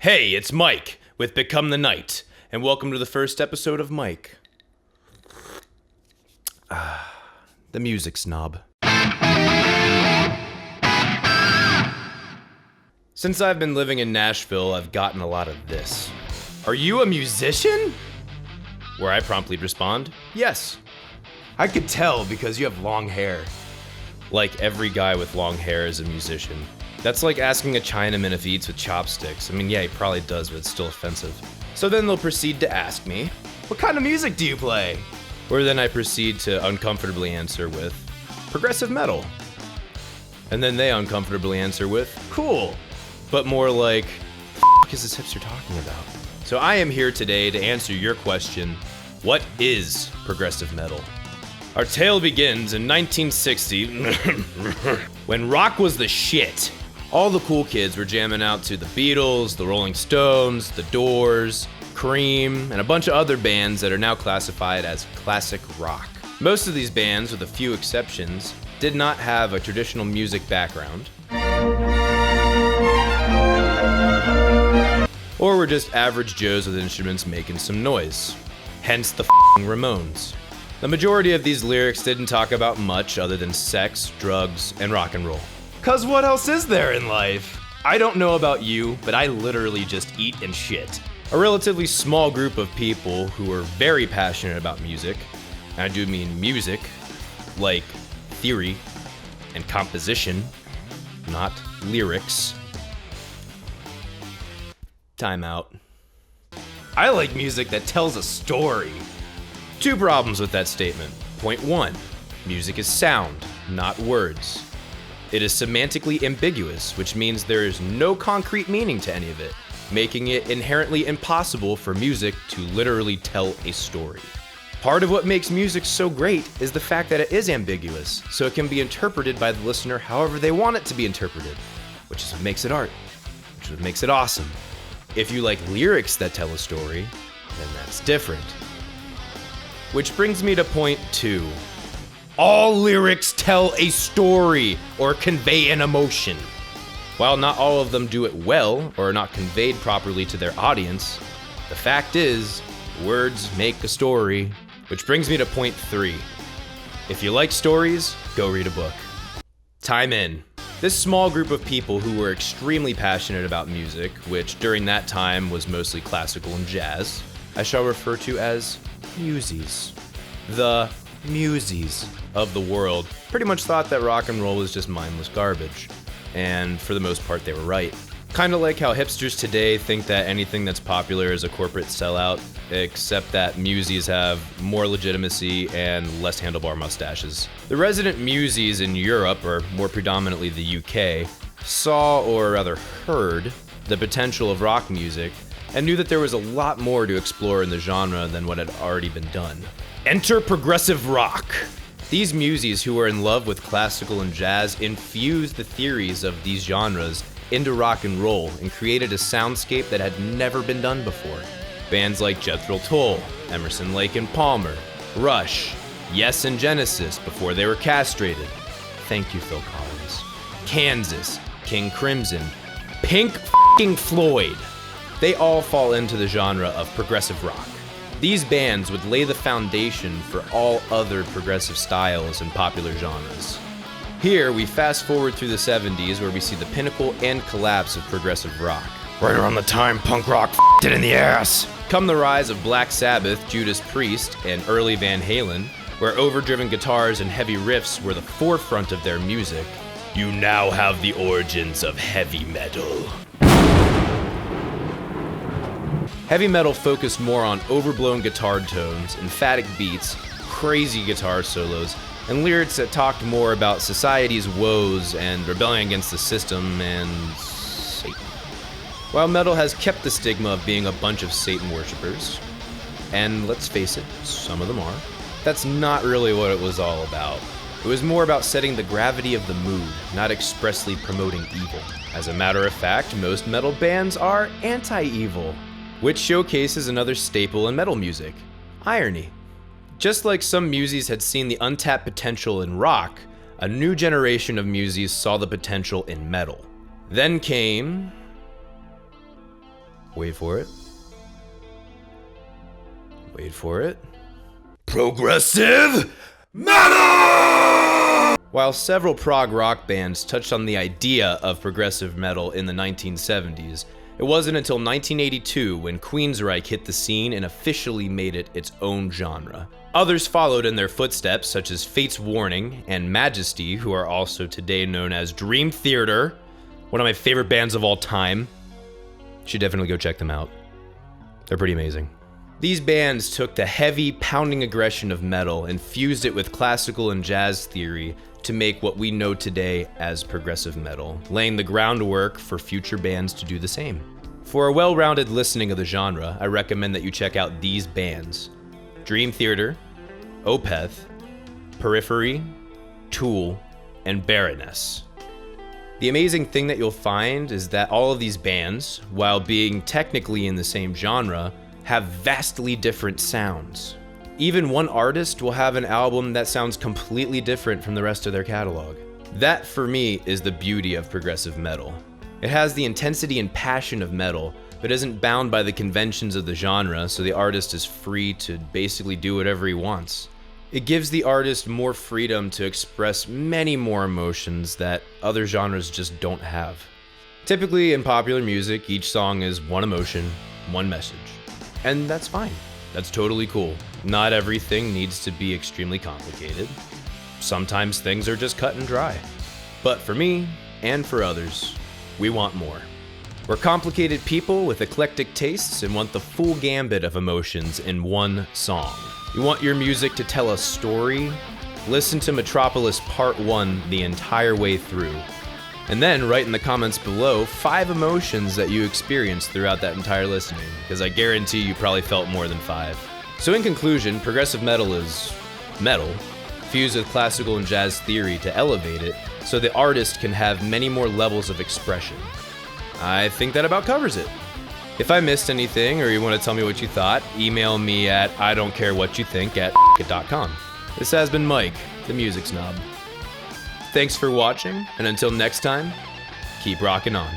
Hey, it's Mike with Become the Night, and welcome to the first episode of Mike. The music snob. Since I've been living in Nashville, I've gotten a lot of this. Are you a musician? Where I promptly respond, yes. I could tell because you have long hair. Like every guy with long hair is a musician. That's like asking a Chinaman if he eats with chopsticks. I mean, yeah, he probably does, but it's still offensive. So then they'll proceed to ask me, what kind of music do you play? Or then I proceed to uncomfortably answer with, progressive metal. And then they uncomfortably answer with, cool. But more like, what is this hipster talking about? So I am here today to answer your question, what is progressive metal? Our tale begins in 1960, when rock was the shit. All the cool kids were jamming out to the Beatles, the Rolling Stones, the Doors, Cream, and a bunch of other bands that are now classified as classic rock. Most of these bands, with a few exceptions, did not have a traditional music background, or were just average Joes with instruments making some noise. Hence the Ramones. The majority of these lyrics didn't talk about much other than sex, drugs, and rock and roll. 'Cause what else is there in life? I don't know about you, but I literally just eat and shit. A relatively small group of people who are very passionate about music, and I do mean music, like theory and composition, not lyrics. Time out. I like music that tells a story. Two problems with that statement. Point one, music is sound, not words. It is semantically ambiguous, which means there is no concrete meaning to any of it, making it inherently impossible for music to literally tell a story. Part of what makes music so great is the fact that it is ambiguous, so it can be interpreted by the listener however they want it to be interpreted, which is what makes it art, which is what makes it awesome. If you like lyrics that tell a story, then that's different. Which brings me to point two. All lyrics tell a story or convey an emotion. While not all of them do it well or are not conveyed properly to their audience, the fact is, words make a story. Which brings me to point three. If you like stories, go read a book. Time in. This small group of people who were extremely passionate about music, which during that time was mostly classical and jazz, I shall refer to as muses. The muses of the world pretty much thought that rock and roll was just mindless garbage. And for the most part, they were right. Kind of like how hipsters today think that anything that's popular is a corporate sellout, except that muses have more legitimacy and less handlebar mustaches. The resident muses in Europe, or more predominantly the UK, saw, or rather heard, the potential of rock music and knew that there was a lot more to explore in the genre than what had already been done. Enter progressive rock. These muses who were in love with classical and jazz infused the theories of these genres into rock and roll and created a soundscape that had never been done before. Bands like Jethro Tull, Emerson, Lake and Palmer, Rush, Yes and Genesis before they were castrated. Thank you, Phil Collins. Kansas, King Crimson, Pink f***ing Floyd. They all fall into the genre of progressive rock. These bands would lay the foundation for all other progressive styles and popular genres. Here, we fast forward through the 70s where we see the pinnacle and collapse of progressive rock. Right around the time punk rock f***ed it in the ass. Come the rise of Black Sabbath, Judas Priest, and early Van Halen, where overdriven guitars and heavy riffs were the forefront of their music. You now have the origins of heavy metal. Heavy metal focused more on overblown guitar tones, emphatic beats, crazy guitar solos, and lyrics that talked more about society's woes and rebelling against the system and Satan. While metal has kept the stigma of being a bunch of Satan worshippers, and let's face it, some of them are, that's not really what it was all about. It was more about setting the gravity of the mood, not expressly promoting evil. As a matter of fact, most metal bands are anti-evil, which showcases another staple in metal music, irony. Just like some muses had seen the untapped potential in rock, a new generation of muses saw the potential in metal. Then came Wait for it. Wait for it. Progressive metal! While several prog rock bands touched on the idea of progressive metal in the 1970s, it wasn't until 1982 when Queensryche hit the scene and officially made it its own genre. Others followed in their footsteps, such as Fate's Warning and Majesty, who are also today known as Dream Theater, one of my favorite bands of all time. You should definitely go check them out. They're pretty amazing. These bands took the heavy, pounding aggression of metal and fused it with classical and jazz theory to make what we know today as progressive metal, laying the groundwork for future bands to do the same. For a well-rounded listening of the genre, I recommend that you check out these bands: Dream Theater, Opeth, Periphery, Tool, and Baroness. The amazing thing that you'll find is that all of these bands, while being technically in the same genre, have vastly different sounds. Even one artist will have an album that sounds completely different from the rest of their catalog. That, for me, is the beauty of progressive metal. It has the intensity and passion of metal, but isn't bound by the conventions of the genre, so the artist is free to basically do whatever he wants. It gives the artist more freedom to express many more emotions that other genres just don't have. Typically, in popular music, each song is one emotion, one message. And that's fine. That's totally cool. Not everything needs to be extremely complicated. Sometimes things are just cut and dry. But for me, and for others, we want more. We're complicated people with eclectic tastes and want the full gambit of emotions in one song. You want your music to tell a story? Listen to Metropolis Part 1 the entire way through. And then write in the comments below 5 emotions that you experienced throughout that entire listening, because I guarantee you probably felt more than 5. So in conclusion, progressive metal is metal, fused with classical and jazz theory to elevate it, so the artist can have many more levels of expression. I think that about covers it. If I missed anything or you want to tell me what you thought, email me at idon'tcarewhatyoutthink@.com. This has been Mike, the Music Snob. Thanks for watching, and until next time, keep rocking on.